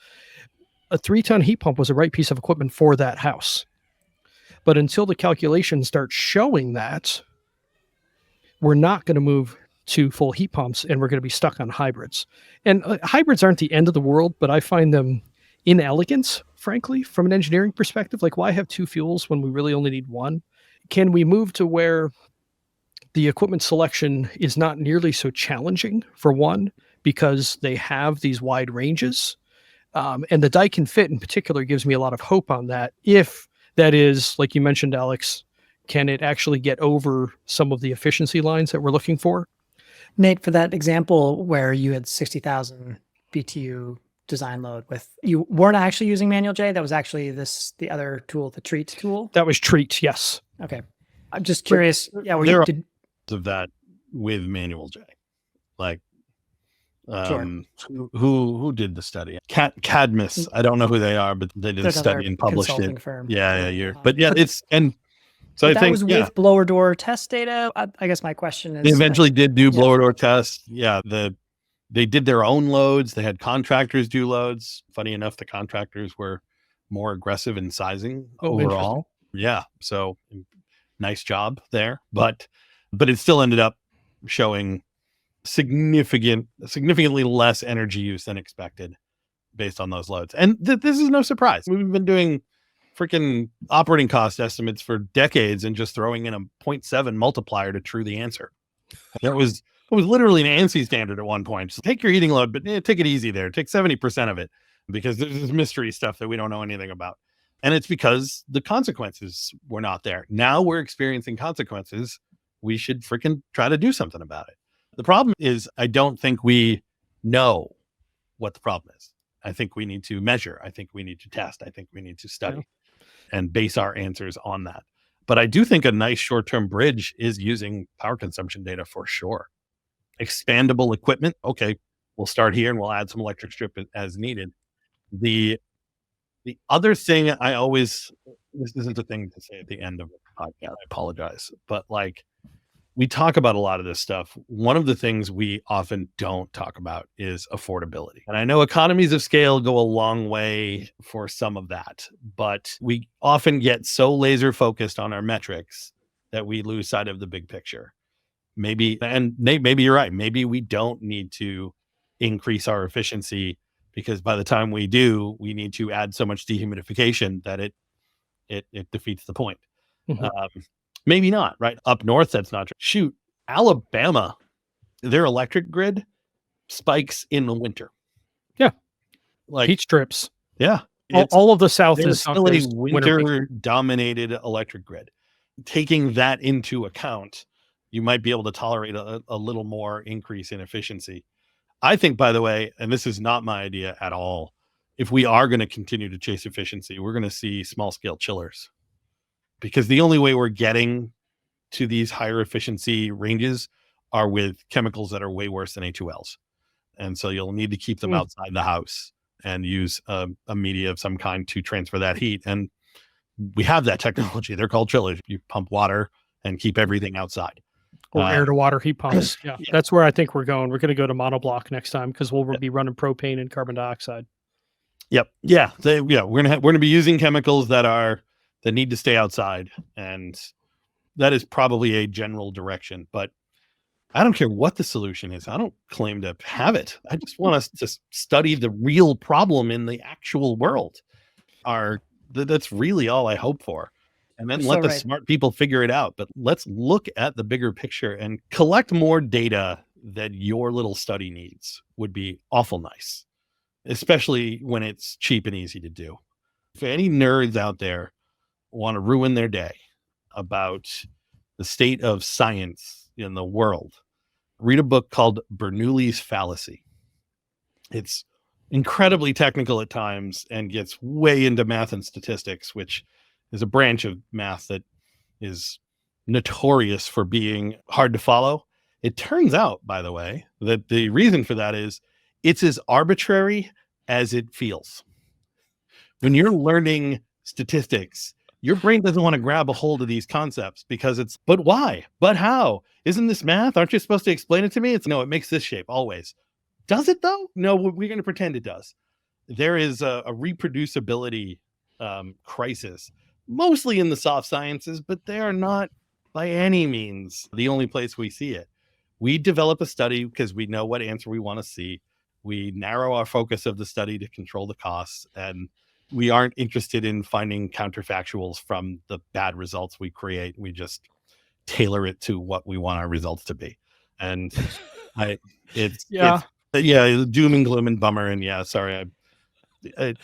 a 3-ton heat pump was the right piece of equipment for that house. But until the calculations start showing that, we're not going to move to full heat pumps, and we're going to be stuck on hybrids. And hybrids aren't the end of the world, but I find them inelegant, frankly, from an engineering perspective. Like, why have 2 fuels when we really only need 1? Can we move to where the equipment selection is not nearly so challenging, for one, because they have these wide ranges? And the Daikin Fit in particular gives me a lot of hope on that. If that is, like you mentioned, Alex, can it actually get over some of the efficiency lines that we're looking for?
Nate, for that example where you had 60,000 BTU design load with, you weren't actually using manual J, that was actually the other tool, the Treat tool?
That was Treat, yes.
Okay. I'm just curious. Yeah,
of that with manual J. Like,
Sure.
who did the study? Cadmus. I don't know who they are, but they did a study and published it.
Firm.
Yeah. But yeah, so I
that
think
was with blower door test data. I guess my question is,
they eventually did do blower door tests. Yeah, they did their own loads. They had contractors do loads. Funny enough, the contractors were more aggressive in sizing overall. Yeah, so nice job there, but it still ended up showing significantly less energy use than expected based on those loads. And this is no surprise. We've been doing freaking operating cost estimates for decades and just throwing in a 0.7 multiplier to true the answer. It was literally an ANSI standard at one point. So take your heating load, but take it easy there. Take 70% of it, because there's this mystery stuff that we don't know anything about. And it's because the consequences were not there. Now we're experiencing consequences. We should freaking try to do something about it. The problem is, I don't think we know what the problem is. I think we need to measure. I think we need to test. I think we need to study and base our answers on that. But I do think a nice short-term bridge is using power consumption data for sure. Expandable equipment. Okay, we'll start here and we'll add some electric strip as needed. The other thing this isn't a thing to say at the end of the podcast, I apologize, but like, we talk about a lot of this stuff. One of the things we often don't talk about is affordability. And I know economies of scale go a long way for some of that, but we often get so laser focused on our metrics that we lose sight of the big picture. Maybe you're right. Maybe we don't need to increase our efficiency, because by the time we do, we need to add so much dehumidification that it defeats the point. Mm-hmm. Maybe not, right? Up north, that's not true. Shoot, Alabama, their electric grid spikes in the winter.
Yeah.
Like
heat strips.
Yeah.
All of the South is
still a winter-dominated electric grid. Taking that into account, you might be able to tolerate a little more increase in efficiency. I think, by the way, and this is not my idea at all, if we are going to continue to chase efficiency, we're going to see small-scale chillers. Because the only way we're getting to these higher efficiency ranges are with chemicals that are way worse than A2Ls. And so you'll need to keep them outside the house and use a media of some kind to transfer that heat. And we have that technology. They're called chillers. You pump water and keep everything outside.
Or air to water heat pumps. Yeah, that's where I think we're going. We're going to go to monoblock next time, because we'll be running propane and carbon dioxide.
Yep. Yeah. We're gonna be using chemicals that need to stay outside, and that is probably a general direction. But I don't care what the solution is. I don't claim to have it. I just want us to study the real problem in the actual world. That's really all I hope for. And then let the smart people figure it out. But let's look at the bigger picture and collect more data that your little study needs would be awful nice, especially when it's cheap and easy to do. If any nerds out there want to ruin their day about the state of science in the world, read a book called Bernoulli's Fallacy. It's incredibly technical at times and gets way into math and statistics, which is a branch of math that is notorious for being hard to follow. It turns out, by the way, that the reason for that is it's as arbitrary as it feels. When you're learning statistics, your brain doesn't want to grab a hold of these concepts because it's, but why? But how? Isn't this math? Aren't you supposed to explain it to me? It's no, it makes this shape always. Does it though? No, we're going to pretend it does. There is a reproducibility crisis, mostly in the soft sciences, but they are not by any means the only place we see it. We develop a study because we know what answer we want to see. We narrow our focus of the study to control the costs, and we aren't interested in finding counterfactuals from the bad results we create. We just tailor it to what we want our results to be. And it's doom and gloom and bummer. And sorry, I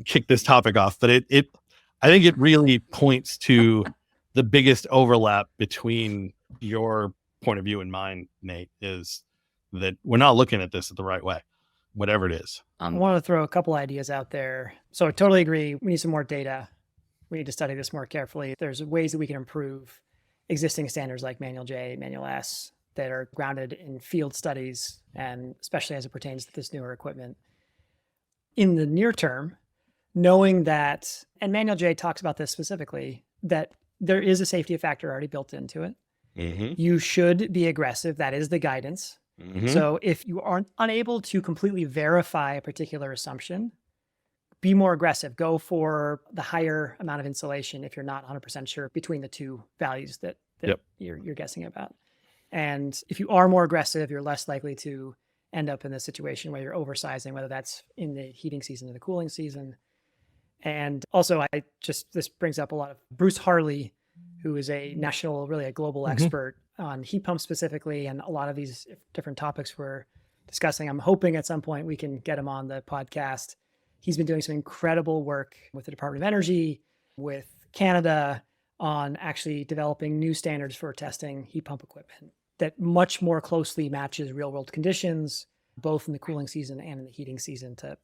kicked this topic off, but I think it really points to the biggest overlap between your point of view and mine, Nate, is that we're not looking at this the right way, whatever it is.
I want to throw a couple ideas out there. So I totally agree. We need some more data. We need to study this more carefully. There's ways that we can improve existing standards like Manual J, Manual S that are grounded in field studies, and especially as it pertains to this newer equipment. In the near term, knowing that, and Manual J talks about this specifically, that there is a safety factor already built into it.
Mm-hmm.
You should be aggressive. That is the guidance.
Mm-hmm.
So if you aren't unable to completely verify a particular assumption, be more aggressive. Go for the higher amount of insulation if you're not 100% sure between the two values that you're guessing about. And if you are more aggressive, you're less likely to end up in a situation where you're oversizing, whether that's in the heating season or the cooling season. And also, this brings up a lot of Bruce Harley, who is a national, really a global expert on heat pumps specifically, and a lot of these different topics we're discussing. I'm hoping at some point we can get him on the podcast. He's been doing some incredible work with the Department of Energy, with Canada, on actually developing new standards for testing heat pump equipment that much more closely matches real world conditions, both in the cooling season and in the heating season, to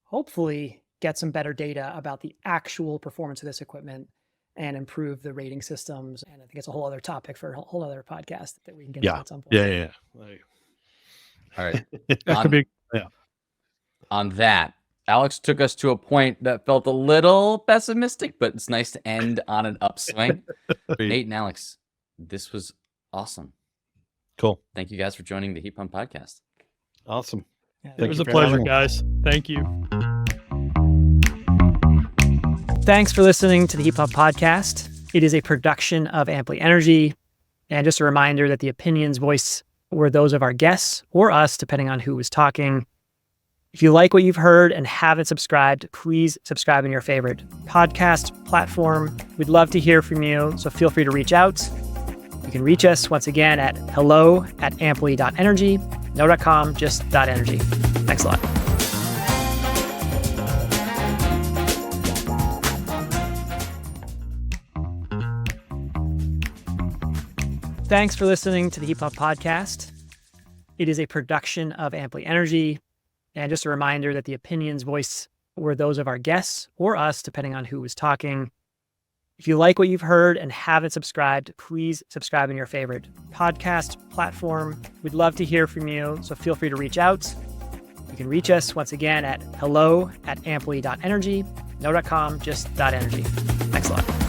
hopefully get some better data about the actual performance of this equipment and improve the rating systems. And I think it's a whole other topic for a whole other podcast that we can get into at some point.
Yeah.
All right.
That could be.
On that, Alex took us to a point that felt a little pessimistic, but it's nice to end on an upswing. Nate and Alex, this was awesome.
Cool.
Thank you guys for joining the Heat Pump Podcast.
Awesome.
It was a pleasure, guys. Thank you.
Thanks for listening to the Heat Pump Podcast. It is a production of Amply Energy. And just a reminder that the opinions voiced were those of our guests or us, depending on who was talking. If you like what you've heard and haven't subscribed, please subscribe in your favorite podcast platform. We'd love to hear from you, so feel free to reach out. You can reach us once again at hello@amply.energy, no.com, just .energy. Thanks a lot. Thanks for listening to the Heat Pump Podcast. It is a production of Amply Energy. And just a reminder that the opinions voiced were those of our guests or us, depending on who was talking. If you like what you've heard and haven't subscribed, please subscribe in your favorite podcast platform. We'd love to hear from you, so feel free to reach out. You can reach us once again at hello@amply.energy, no.com, just .energy. Thanks a lot.